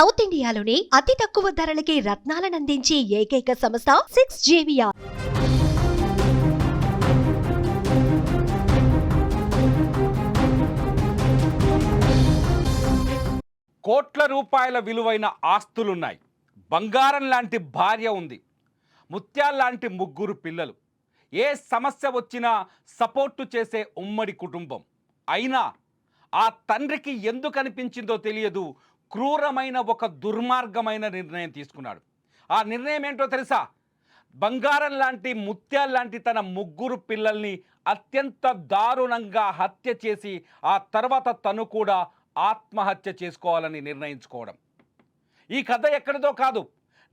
South ఇండియాలోని అతి తక్కువ ధరలకి రత్నాలనందించే ఏకైక సంస్థ 6JVR. కోట్ల రూపాయల విలువైన ఆస్తులున్నాయి. బంగారం లాంటి భార్య ఉంది. ముత్యాల లాంటి ముగ్గురు పిల్లలు. ఏ సమస్య వచ్చినా సపోర్టు చేసే ఉమ్మడి కుటుంబం. అయినా ఆ తండ్రికి ఎందుకు అనిపించిందో తెలియదు, క్రూరమైన ఒక దుర్మార్గమైన నిర్ణయం తీసుకున్నాడు. ఆ నిర్ణయం ఏంటో తెలుసా? బంగారం లాంటి ముత్యాల లాంటి తన ముగ్గురు పిల్లల్ని అత్యంత దారుణంగా హత్య చేసి ఆ తర్వాత తను కూడా ఆత్మహత్య చేసుకోవాలని నిర్ణయించుకోవడం. ఈ కథ ఎక్కడిదో కాదు,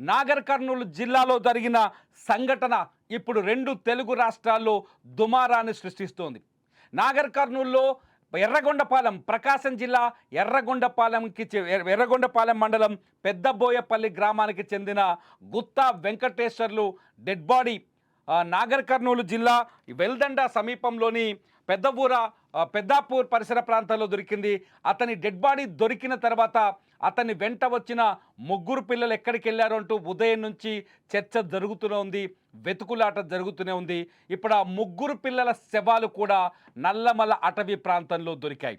నాగర్ కర్నూలు జిల్లాలో జరిగిన సంఘటన ఇప్పుడు 2 తెలుగు రాష్ట్రాల్లో దుమారాన్ని సృష్టిస్తోంది. నాగర్ కర్నూలులో ఎర్రగొండపాలెం, ప్రకాశం జిల్లా ఎర్రగొండపాలెం మండలం పెద్దబోయపల్లి గ్రామానికి చెందిన గుత్తా వెంకటేశ్వర్లు డెడ్ బాడీ నాగర్ కర్నూలు జిల్లా వెల్దండ సమీపంలోని పెద్దాపూర్ పరిసర ప్రాంతాల్లో దొరికింది. అతని డెడ్ బాడీ దొరికిన తర్వాత అతని వెంట వచ్చిన ముగ్గురు పిల్లలు ఎక్కడికి వెళ్ళారు అంటూ ఉదయం నుంచి చర్చ జరుగుతూనే ఉంది, వెతుకులాట జరుగుతూనే ఉంది. ఇప్పుడు ఆ ముగ్గురు పిల్లల శవాలు కూడా నల్లమల అటవీ ప్రాంతంలో దొరికాయి.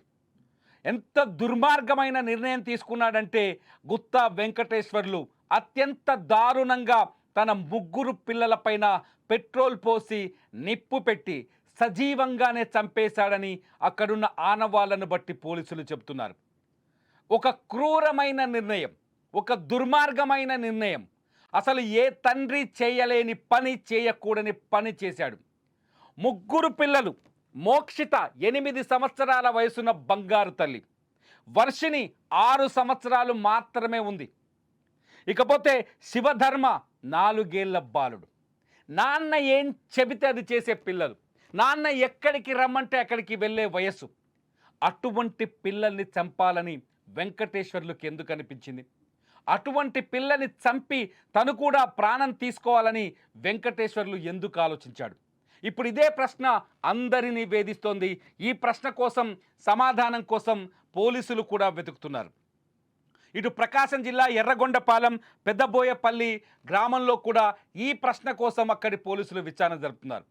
ఎంత దుర్మార్గమైన నిర్ణయం తీసుకున్నాడంటే గుత్తా వెంకటేశ్వర్లు అత్యంత దారుణంగా తన ముగ్గురు పిల్లలపైన పెట్రోల్ పోసి నిప్పు పెట్టి సజీవంగానే చంపేశాడని అక్కడున్న ఆనవాళ్లను బట్టి పోలీసులు చెబుతున్నారు. ఒక క్రూరమైన నిర్ణయం, ఒక దుర్మార్గమైన నిర్ణయం. అసలు ఏ తండ్రి చేయలేని పని, చేయకూడని పని చేశాడు. ముగ్గురు పిల్లలు. మోక్షిత 8 సంవత్సరాల వయసున్న బంగారు తల్లి, వర్షిణి 6 సంవత్సరాలు మాత్రమే ఉంది. ఇకపోతే శివధర్మ 4 ఏళ్ల బాలుడు. నాన్న ఏం చెబితే అది చేసే పిల్లలు, నాన్న ఎక్కడికి రమ్మంటే అక్కడికి వెళ్ళే వయస్సు. అటువంటి పిల్లల్ని చంపాలని వెంకటేశ్వర్లకు ఎందుకు అనిపించింది? అటువంటి పిల్లని చంపి తను కూడా ప్రాణం తీసుకోవాలని వెంకటేశ్వర్లు ఎందుకు ఆలోచించాడు? ఇప్పుడు ఇదే ప్రశ్న అందరినీ వేధిస్తోంది. ఈ ప్రశ్న కోసం, సమాధానం కోసం పోలీసులు కూడా వెతుకుతున్నారు. ఇటు ప్రకాశం జిల్లా ఎర్రగొండపాలెం పెద్దబోయపల్లి గ్రామంలో కూడా ఈ ప్రశ్న కోసం అక్కడి పోలీసులు విచారణ జరుపుతున్నారు.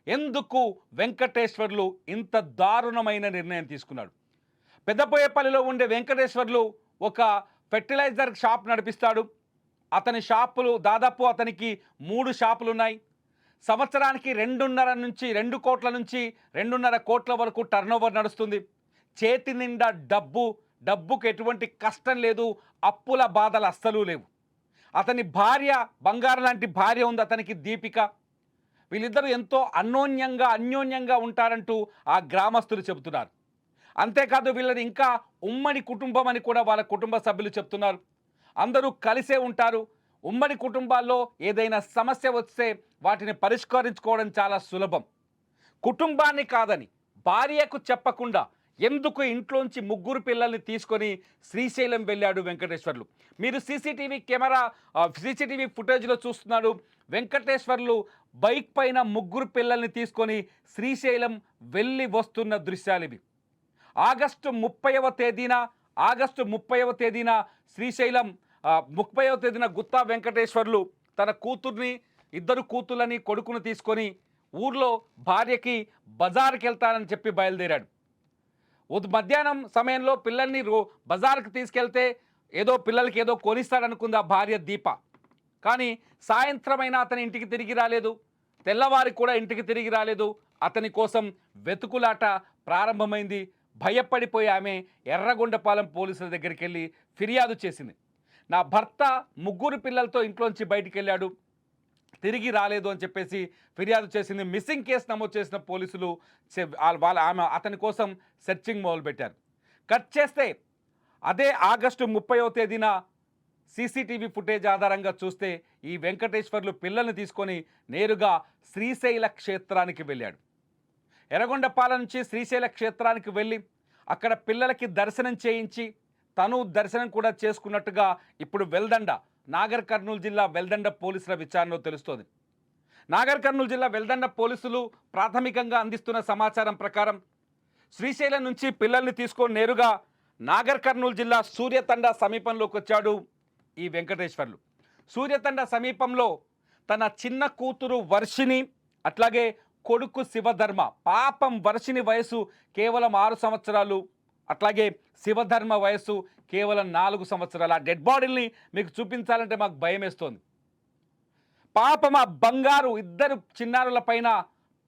ఎందుకు వెంకటేశ్వర్లు ఇంత దారుణమైన నిర్ణయం తీసుకున్నాడు? పెద్దబోయపల్లిలో ఉండే వెంకటేశ్వర్లు ఒక ఫెర్టిలైజర్ షాప్ నడిపిస్తాడు. అతని షాపులు దాదాపు అతనికి 3 షాపులు ఉన్నాయి. సంవత్సరానికి 2.5 కోట్ల నుంచి 2.5 కోట్ల వరకు టర్నోవర్ నడుస్తుంది. చేతి నిండా డబ్బుకు ఎటువంటి కష్టం లేదు, అప్పుల బాధలు అస్సలు లేవు. అతని భార్య, బంగారం లాంటి భార్య ఉంది అతనికి, దీపిక. వీళ్ళిద్దరూ ఎంతో అన్యోన్యంగా ఉంటారంటూ ఆ గ్రామస్తులు చెబుతున్నారు. అంతేకాదు వీళ్ళది ఇంకా ఉమ్మడి కుటుంబం అని కూడా వాళ్ళ కుటుంబ సభ్యులు చెప్తున్నారు. అందరూ కలిసే ఉంటారు. ఉమ్మడి కుటుంబాల్లో ఏదైనా సమస్య వస్తే వాటిని పరిష్కరించుకోవడం చాలా సులభం. కుటుంబాన్ని కాదని భార్యకు చెప్పకుండా ఎందుకు ఇంట్లోంచి ముగ్గురు పిల్లల్ని తీసుకొని శ్రీశైలం వెళ్ళాడు వెంకటేశ్వర్లు? మీరు సీసీటీవీ ఫుటేజ్లో చూస్తున్నాడు. వెంకటేశ్వర్లు బైక్ పైన ముగ్గురు పిల్లల్ని తీసుకొని శ్రీశైలం వెళ్ళి వస్తున్న దృశ్యాలు ఇవి. ఆగస్టు 30వ తేదీన శ్రీశైలం 30వ తేదీన గుత్తా వెంకటేశ్వర్లు తన కూతుర్ని, 2 కూతుర్లని, కొడుకును తీసుకొని ఊర్లో భార్యకి బజార్కి వెళ్తానని చెప్పి బయలుదేరాడు. మధ్యాహ్నం సమయంలో పిల్లల్ని బజార్కి తీసుకెళ్తే పిల్లలకి ఏదో కొనిస్తాడనుకుంది ఆ భార్య దీప. కానీ సాయంత్రమైనా అతని ఇంటికి తిరిగి రాలేదు, తెల్లవారి కూడా ఇంటికి తిరిగి రాలేదు. అతని కోసం వెతుకులాట ప్రారంభమైంది. భయపడిపోయి ఆమె ఎర్రగొండపాలెం పోలీసుల దగ్గరికి వెళ్ళి ఫిర్యాదు చేసింది. నా భర్త ముగ్గురు పిల్లలతో ఇంట్లోంచి బయటికి వెళ్ళాడు, తిరిగి రాలేదు అని చెప్పేసి ఫిర్యాదు చేసింది. మిస్సింగ్ కేసు నమోదు చేసిన పోలీసులు అతని కోసం సెర్చింగ్ మొదలుపెట్టారు. కట్ చేస్తే అదే ఆగస్టు 30వ తేదీన సీసీటీవీ ఫుటేజ్ ఆధారంగా చూస్తే ఈ వెంకటేశ్వర్లు పిల్లల్ని తీసుకొని నేరుగా శ్రీశైల క్షేత్రానికి వెళ్ళాడు. ఎర్రగొండపాలెం నుంచి శ్రీశైల క్షేత్రానికి వెళ్ళి అక్కడ పిల్లలకి దర్శనం చేయించి తను దర్శనం కూడా చేసుకున్నట్టుగా ఇప్పుడు నాగర్ కర్నూలు జిల్లా వెల్దండ పోలీసుల విచారణలో తెలుస్తోంది. నాగర్ కర్నూలు జిల్లా వెల్దండ పోలీసులు ప్రాథమికంగా అందిస్తున్న సమాచారం ప్రకారం శ్రీశైలం నుంచి పిల్లల్ని తీసుకొని నేరుగా నాగర్ కర్నూలు జిల్లా సూర్యతండ సమీపంలోకి వచ్చాడు ఈ వెంకటేశ్వర్లు. సూర్యతండ సమీపంలో తన చిన్న కూతురు వర్షిని, అట్లాగే కొడుకు శివధర్మ, పాపం వర్షిని వయసు కేవలం 6 సంవత్సరాలు, అట్లాగే శివధర్మ వయసు కేవలం 4 సంవత్సరాలు. ఆ డెడ్ బాడీల్ని మీకు చూపించాలంటే మాకు భయం వేస్తోంది. పాపం ఆ బంగారు ఇద్దరు చిన్నారుల పైన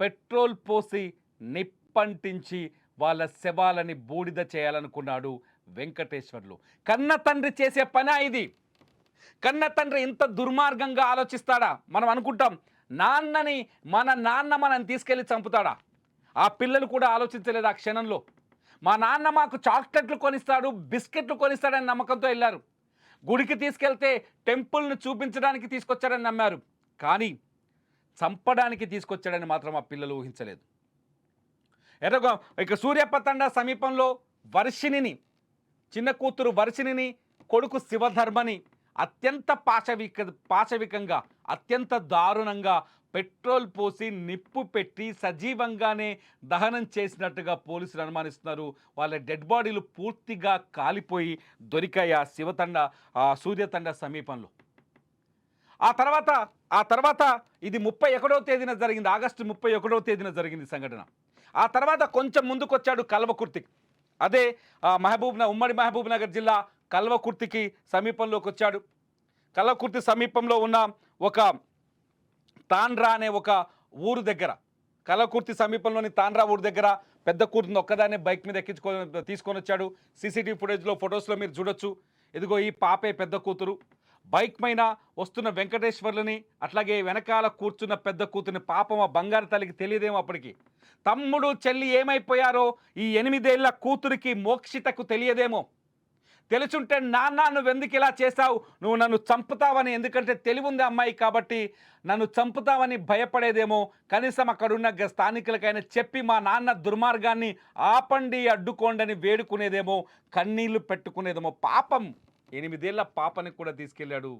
పెట్రోల్ పోసి నిప్పంటించి వాళ్ళ శవాలని బూడిద చేయాలనుకున్నాడు వెంకటేశ్వర్లు. కన్న తండ్రి చేసే పనా ఇది? కన్న తండ్రి ఇంత దుర్మార్గంగా ఆలోచిస్తాడా? మనం అనుకుంటాం మన నాన్న మనం తీసుకెళ్ళి చంపుతాడా? ఆ పిల్లలు కూడా ఆలోచించలేదు ఆ క్షణంలో. మా నాన్న మాకు చాక్లెట్లు కొనిస్తాడు, బిస్కెట్లు కొనిస్తాడని నమ్మకంతో వెళ్ళారు. గుడికి తీసుకెళ్తే టెంపుల్ని చూపించడానికి తీసుకొచ్చాడని నమ్మారు. కానీ చంపడానికి తీసుకొచ్చాడని మాత్రం ఆ పిల్లలు ఊహించలేదు. ఎరగో ఇక సూర్యాపతండ సమీపంలో వర్షిణిని, చిన్న కూతురు వర్షిణిని, కొడుకు శివధర్మని అత్యంత పాశవికంగా అత్యంత దారుణంగా పెట్రోల్ పోసి నిప్పు పెట్టి సజీవంగానే దహనం చేసినట్టుగా పోలీసులు అనుమానిస్తున్నారు. వాళ్ళ డెడ్ బాడీలు పూర్తిగా కాలిపోయి దొరికాయి ఆ సూర్యతండ సమీపంలో. ఆ తర్వాత ఇది 31వ తేదీన జరిగింది, ఆగస్టు 31వ తేదీన జరిగింది సంఘటన. ఆ తర్వాత కొంచెం ముందుకొచ్చాడు కల్వకుర్తికి. అదే ఉమ్మడి మహబూబ్ నగర్ జిల్లా కల్వకుర్తికి సమీపంలోకి వచ్చాడు. కల్వకుర్తి సమీపంలో ఉన్న ఒక తాండ్రా అనే ఒక ఊరు దగ్గర, కల్వకుర్తి సమీపంలోని తాండ్రా ఊరు దగ్గర పెద్ద కూతురుని ఒక్కదాన్ని బైక్ మీద తీసుకొని వచ్చాడు. సీసీటీవీ ఫుటేజ్లో, ఫొటోస్లో మీరు చూడొచ్చు. ఇదిగో ఈ పాపే పెద్ద కూతురు. బైక్ పైన వస్తున్న వెంకటేశ్వర్లని, అట్లాగే వెనకాల కూర్చున్న పెద్ద కూతురిని. పాపం ఆ బంగారు తల్లికి తెలియదేమో అప్పటికి. తమ్ముడు చెల్లి ఏమైపోయారో ఈ 8 ఏళ్ల కూతురికి మోక్షితకు తెలియదేమో. తెలుసుంటే నాన్న నువ్వెందుకు ఇలా చేశావు, నువ్వు నన్ను చంపుతావని, ఎందుకంటే తెలివుంది అమ్మాయి కాబట్టి నన్ను చంపుతావని భయపడేదేమో. కనీసం అక్కడున్న స్థానికులకైనా చెప్పి మా నాన్న దుర్మార్గాన్ని ఆపండి, అడ్డుకోండి వేడుకునేదేమో, కన్నీళ్లు పెట్టుకునేదేమో. పాపం 8 ఏళ్ల పాపని కూడా తీసుకెళ్ళాడు.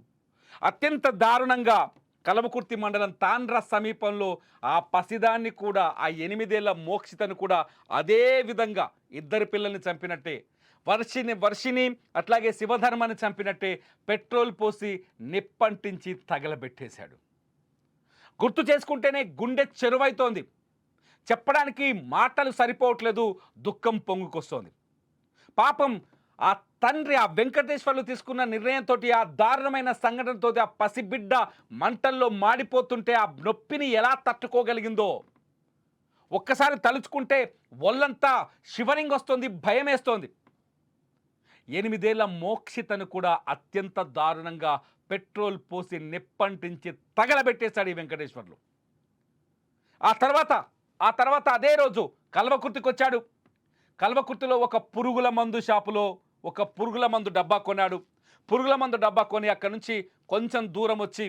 అత్యంత దారుణంగా కల్వకుర్తి మండలం తాండ్ర సమీపంలో ఆ పసిదాన్ని కూడా, ఆ 8 ఏళ్ల మోక్షితను కూడా అదే విధంగా ఇద్దరు పిల్లల్ని చంపినట్టే, వర్షిని అట్లాగే శివధర్మని చంపినట్టే పెట్రోల్ పోసి నిప్పంటించి తగలబెట్టేశాడు. గుర్తు చేసుకుంటేనే గుండె చెరువైతోంది. చెప్పడానికి మాటలు సరిపోవట్లేదు, దుఃఖం పొంగుకొస్తోంది. పాపం ఆ తండ్రి, ఆ వెంకటేశ్వర్లు తీసుకున్న నిర్ణయంతో, ఆ దారుణమైన సంఘటనతో ఆ పసిబిడ్డ మంటల్లో మాడిపోతుంటే ఆ నొప్పిని ఎలా తట్టుకోగలిగిందో ఒక్కసారి తలుచుకుంటే ఒళ్ళంతా షివరింగ్ వస్తుంది, భయం వేస్తోంది. 8 ఏళ్ల మోక్షితను కూడా అత్యంత దారుణంగా పెట్రోల్ పోసి నిప్పంటించి తగలబెట్టేశాడు ఈ వెంకటేశ్వర్లు. ఆ తర్వాత అదే రోజు కల్వకుర్తికి వచ్చాడు. కల్వకుర్తిలో ఒక పురుగుల మందు షాపులో ఒక పురుగుల మందు డబ్బా కొన్నాడు. పురుగుల మందు డబ్బా కొని అక్కడి నుంచి కొంచెం దూరం వచ్చి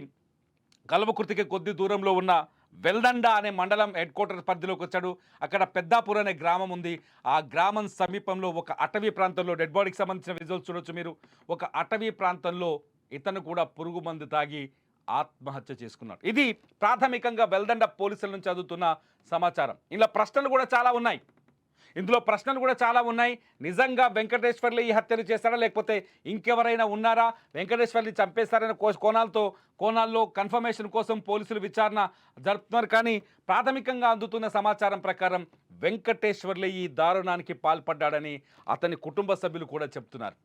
కల్వకుర్తికి కొద్ది దూరంలో ఉన్న వెల్దండ అనే మండలం హెడ్ క్వార్టర్ పరిధిలోకి వచ్చాడు. అక్కడ పెద్దాపూర్ అనే గ్రామం ఉంది. ఆ గ్రామం సమీపంలో ఒక అటవీ ప్రాంతంలో, డెడ్ బాడీకి సంబంధించిన విజువల్స్ చూడొచ్చు మీరు, ఒక అటవీ ప్రాంతంలో ఇతను కూడా పురుగు మందు తాగి ఆత్మహత్య చేసుకున్నాడు. ఇది ప్రాథమికంగా వెల్దండ పోలీసుల నుంచి చదువుతున్న సమాచారం. ఇలా ప్రశ్నలు కూడా చాలా ఉన్నాయి. నిజంగా వెంకటేశ్వర్లు ఈ హత్యలు చేశారా, లేకపోతే ఇంకెవరైనా ఉన్నారా, వెంకటేశ్వర్లు చంపేశారనే కోణాల్లో కన్ఫర్మేషన్ కోసం పోలీసులు విచారణ జరుపుతున్నారు. కానీ ప్రాథమికంగా అందుతున్న సమాచారం ప్రకారం వెంకటేశ్వర్లు ఈ దారుణానికి పాల్పడ్డాడని అతని కుటుంబ సభ్యులు కూడా చెప్తున్నారు.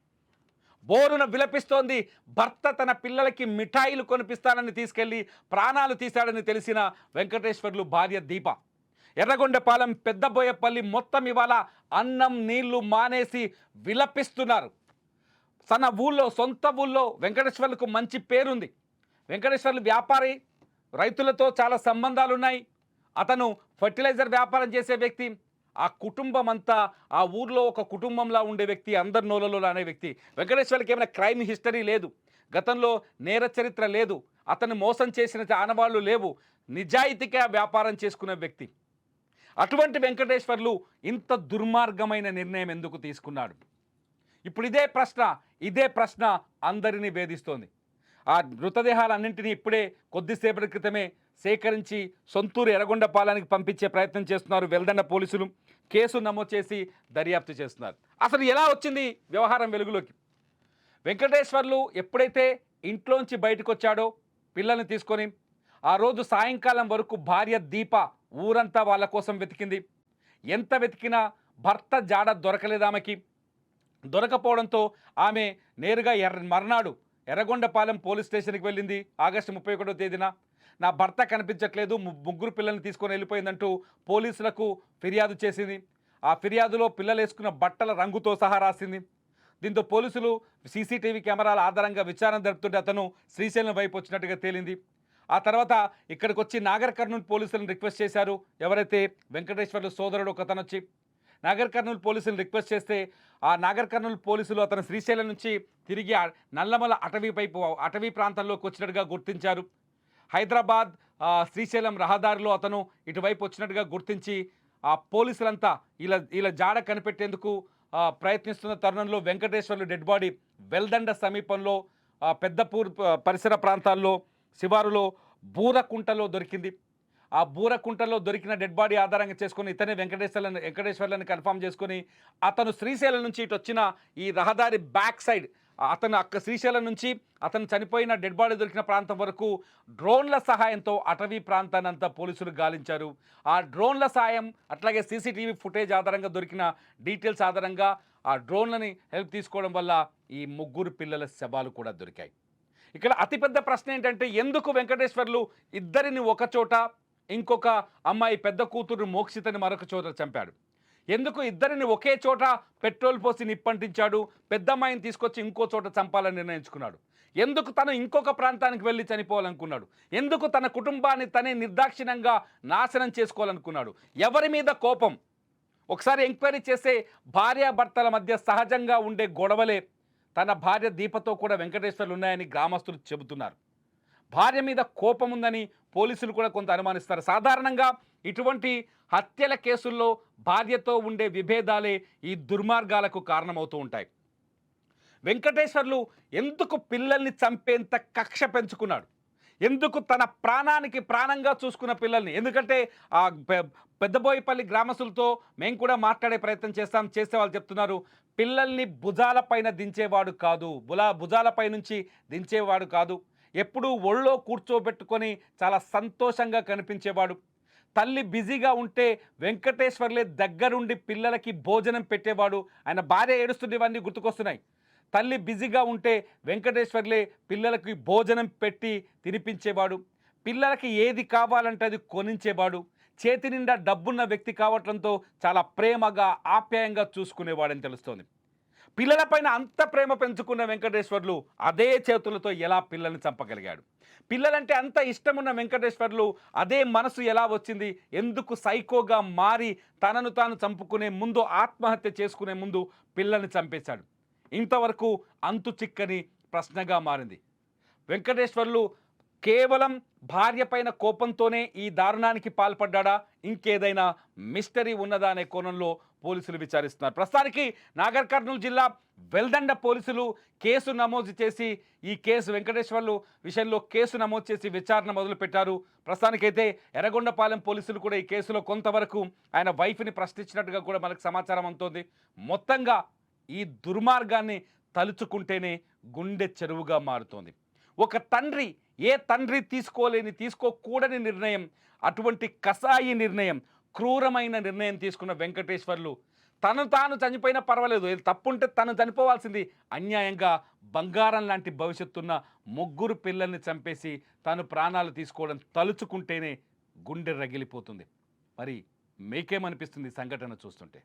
బోరున విలపిస్తోంది. భర్త తన పిల్లలకి మిఠాయిలు కొనిపిస్తానని తీసుకెళ్లి ప్రాణాలు తీశాడని తెలిసిన వెంకటేశ్వర్లు భార్య దీప, ఎర్రగొండపాలెం, పెద్దబోయపల్లి మొత్తం ఇవాళ అన్నం నీళ్లు మానేసి విలపిస్తున్నారు. తన సొంత ఊళ్ళో వెంకటేశ్వర్లకు మంచి పేరుంది. వెంకటేశ్వర్లు వ్యాపారి, రైతులతో చాలా సంబంధాలున్నాయి. అతను ఫర్టిలైజర్ వ్యాపారం చేసే వ్యక్తి. ఆ కుటుంబం అంతా ఆ ఊర్లో ఒక కుటుంబంలా ఉండే వ్యక్తి, అందరి నోలలో అనే వ్యక్తి. వెంకటేశ్వర్లకి ఏమైనా క్రైమ్ హిస్టరీ లేదు, గతంలో నేర చరిత్ర లేదు, అతను మోసం చేసిన ఆనవాళ్లు లేవు, నిజాయితీగా వ్యాపారం చేసుకునే వ్యక్తి. అటువంటి వెంకటేశ్వర్లు ఇంత దుర్మార్గమైన నిర్ణయం ఎందుకు తీసుకున్నాడు? ఇప్పుడు ఇదే ప్రశ్న అందరినీ వేధిస్తోంది. ఆ మృతదేహాలన్నింటినీ ఇప్పుడే కొద్దిసేపటి క్రితమే సేకరించి సొంతూరు ఎర్రగొండపాలెనికి పంపించే ప్రయత్నం చేస్తున్నారు వెల్దండ పోలీసులు. కేసు నమోదు చేసి దర్యాప్తు చేస్తున్నారు. అసలు ఎలా వచ్చింది వ్యవహారం వెలుగులోకి? వెంకటేశ్వర్లు ఎప్పుడైతే ఇంట్లోంచి బయటకు వచ్చాడో పిల్లల్ని తీసుకొని, ఆ రోజు సాయంకాలం వరకు భార్య దీప ఊరంతా వాళ్ళ కోసం వెతికింది. ఎంత వెతికినా భర్త జాడ దొరకలేదు ఆమెకి. దొరకపోవడంతో ఆమె నేరుగా మర్నాడు ఎర్రగొండపాలెం పోలీస్ స్టేషన్కి వెళ్ళింది. ఆగస్టు 31వ తేదీన నా భర్త కనిపించట్లేదు, ముగ్గురు పిల్లల్ని తీసుకొని వెళ్ళిపోయిందంటూ పోలీసులకు ఫిర్యాదు చేసింది. ఆ ఫిర్యాదులో పిల్లలు వేసుకున్న బట్టల రంగుతో సహా రాసింది. దీంతో పోలీసులు సీసీటీవీ కెమెరాల ఆధారంగా విచారణ జరుపుతుంటే అతను శ్రీశైలం వైపు వచ్చినట్టుగా తేలింది. ఆ తర్వాత ఇక్కడికి వచ్చి నాగర్ కర్నూలు పోలీసులను రిక్వెస్ట్ చేశారు. ఎవరైతే వెంకటేశ్వర్లు సోదరుడు ఒక అతను వచ్చి నాగర్ కర్నూలు పోలీసులు రిక్వెస్ట్ చేస్తే ఆ నాగర్ కర్నూలు పోలీసులు అతను శ్రీశైలం నుంచి తిరిగి నల్లమల అటవీ ప్రాంతంలోకి వచ్చినట్టుగా గుర్తించారు. హైదరాబాద్ శ్రీశైలం రహదారిలో అతను ఇటువైపు వచ్చినట్టుగా గుర్తించి ఆ పోలీసులంతా ఇలా జాడ కనిపెట్టేందుకు ప్రయత్నిస్తున్న తరుణంలో వెంకటేశ్వర్లు డెడ్ బాడీ వెల్దండ సమీపంలో పెద్దపూర్ పరిసర ప్రాంతాల్లో శివారులో బూరకుంటలో దొరికింది. ఆ బూరకుంటలో దొరికిన డెడ్ బాడీ ఆధారంగా చేసుకుని ఇతనే వెంకటేశ్వర్లను కన్ఫర్మ్ చేసుకుని అతను శ్రీశైలం నుంచి ఇటు వచ్చిన ఈ రహదారి బ్యాక్ సైడ్ అతను శ్రీశైలం నుంచి అతను చనిపోయిన డెడ్ బాడీ దొరికిన ప్రాంతం వరకు డ్రోన్ల సహాయంతో అటవీ ప్రాంతాన్ని అంతా పోలీసులు గాలించారు. ఆ డ్రోన్ల సాయం అట్లాగే సీసీటీవీ ఫుటేజ్ ఆధారంగా దొరికిన డీటెయిల్స్ ఆధారంగా ఆ డ్రోన్లని హెల్ప్ తీసుకోవడం వల్ల ఈ ముగ్గురు పిల్లల శవాలు కూడా దొరికాయి. ఇక్కడ అతిపెద్ద ప్రశ్న ఏంటంటే, ఎందుకు వెంకటేశ్వర్లు ఇద్దరిని ఒక చోట, ఇంకొక అమ్మాయి పెద్ద కూతురు మోక్షితని మరొక చోట చంపాడు? ఎందుకు ఇద్దరిని ఒకే చోట పెట్రోల్ పోసి నిప్పంటించాడు? పెద్ద అమ్మాయిని తీసుకొచ్చి ఇంకో చోట చంపాలని నిర్ణయించుకున్నాడు? ఎందుకు తను ఇంకొక ప్రాంతానికి వెళ్ళి చనిపోవాలనుకున్నాడు? ఎందుకు తన కుటుంబాన్ని తనే నిర్దాక్షిణ్యంగా నాశనం చేసుకోవాలనుకున్నాడు? ఎవరి మీద కోపం? ఒకసారి ఎంక్వైరీ చేసే భార్యాభర్తల మధ్య సహజంగా ఉండే గొడవలే తన భార్య దీపతో కూడా వెంకటేశ్వర్లు ఉన్నాయని గ్రామస్తులు చెబుతున్నారు. భార్య మీద కోపం ఉందని పోలీసులు కూడా కొంత అనుమానిస్తారు. సాధారణంగా ఇటువంటి హత్యల కేసుల్లో భార్యతో ఉండే విభేదాలే ఈ దుర్మార్గాలకు కారణమవుతూ ఉంటాయి. వెంకటేశ్వర్లు ఎందుకు పిల్లల్ని చంపేంత కక్ష పెంచుకున్నాడు? ఎందుకు తన ప్రాణానికి ప్రాణంగా చూసుకున్న పిల్లల్ని? ఎందుకంటే ఆ పెద్దబోయిపల్లి గ్రామస్తులతో మేము కూడా మాట్లాడే ప్రయత్నం చేస్తే వాళ్ళు చెప్తున్నారు, పిల్లల్ని భుజాలపైన దించేవాడు కాదు, భుజాలపై నుంచి దించేవాడు కాదు, ఎప్పుడూ ఒళ్ళో కూర్చోబెట్టుకొని చాలా సంతోషంగా కనిపించేవాడు. తల్లి బిజీగా ఉంటే వెంకటేశ్వర్లే దగ్గరుండి పిల్లలకి భోజనం పెట్టేవాడు. ఆయన భార్య ఏడుస్తుండేవన్నీ గుర్తుకొస్తున్నాయి. తల్లి బిజీగా ఉంటే వెంకటేశ్వర్లే పిల్లలకి భోజనం పెట్టి తినిపించేవాడు. పిల్లలకి ఏది కావాలంటే అది కొనించేవాడు. చేతి నిండా డబ్బున్న వ్యక్తి కావటంతో చాలా ప్రేమగా ఆప్యాయంగా చూసుకునేవాడని తెలుస్తోంది. పిల్లలపైన అంత ప్రేమ పెంచుకున్న వెంకటేశ్వర్లు అదే చేతులతో ఎలా పిల్లల్ని చంపగలిగాడు? పిల్లలంటే అంత ఇష్టమున్న వెంకటేశ్వర్లు అదే మనసు ఎలా వచ్చింది? ఎందుకు సైకోగా మారి తనను తాను చంపుకునే ముందు, ఆత్మహత్య చేసుకునే ముందు పిల్లల్ని చంపేశాడు? ఇంతవరకు అంతు చిక్కని ప్రశ్నగా మారింది. వెంకటేశ్వర్లు కేవలం భార్య పైన కోపంతోనే ఈ దారుణానికి పాల్పడ్డా, ఇంకేదైనా మిస్టరీ ఉన్నదా అనే కోణంలో పోలీసులు విచారిస్తున్నారు. ప్రస్తుతానికి నాగర్ కర్నూలు జిల్లా వెల్దండ పోలీసులు కేసు నమోదు చేసి వెంకటేశ్వర్లు విషయంలో కేసు నమోదు చేసి విచారణ మొదలుపెట్టారు. ప్రస్తుతానికైతే ఎర్రగొండపాలెం పోలీసులు కూడా ఈ కేసులో కొంతవరకు ఆయన వైఫ్ని ప్రశ్నించినట్టుగా కూడా మనకు సమాచారం అందుతోంది. మొత్తంగా ఈ దుర్మార్గాన్ని తలుచుకుంటేనే గుండె చెరువుగా మారుతోంది. ఒక తండ్రి, ఏ తండ్రి తీసుకోకూడని నిర్ణయం, అటువంటి కసాయి నిర్ణయం, క్రూరమైన నిర్ణయం తీసుకున్న వెంకటేశ్వర్లు తాను చనిపోయినా పర్వాలేదు, తప్పుంటే తను చనిపోవాల్సింది, అన్యాయంగా బంగారం లాంటి భవిష్యత్తున్న ముగ్గురు పిల్లల్ని చంపేసి తాను ప్రాణాలు తీసుకోవడం తలుచుకుంటేనే గుండె రగిలిపోతుంది. మరి మీకేమనిపిస్తుంది సంఘటన చూస్తుంటే?